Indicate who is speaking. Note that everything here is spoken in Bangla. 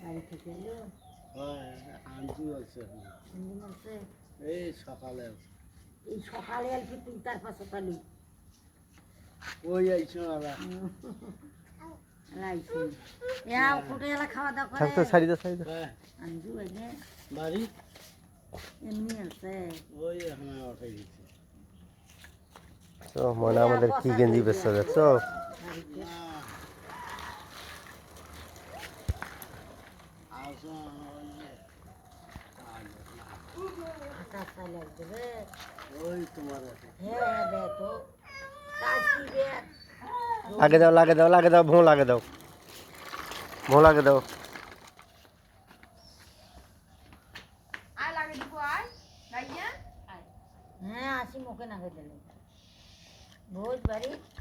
Speaker 1: বাড়ি থেকে এলো
Speaker 2: আনছি বলছে এই সকালে
Speaker 1: এই সকালে আর কি তুই তার পাশে পালি
Speaker 2: ওই আইছো আলা
Speaker 1: রাইছে ফুটে এলা খাওয়া দাওয়া করে
Speaker 3: থাকতো সারিদা সারিদা
Speaker 1: আনজু এনে
Speaker 2: বাড়ি
Speaker 1: এমনি আছে
Speaker 2: ওই এখন ওঠাই দিচ্ছে
Speaker 3: তো মনে আমাদের কি গেঞ্জি বেচতে দেখছো
Speaker 2: ওই তোমার
Speaker 1: হ্যাঁ দেখো কাজ কি দেখ
Speaker 3: লাগে দাও লাগে দাও লাগে দাও ভোঁ লাগে দাও ভোঁ লাগে দাও
Speaker 1: হ্যাঁ আসি মুখে না খেয়ে দিলে ভোজ বাড়ি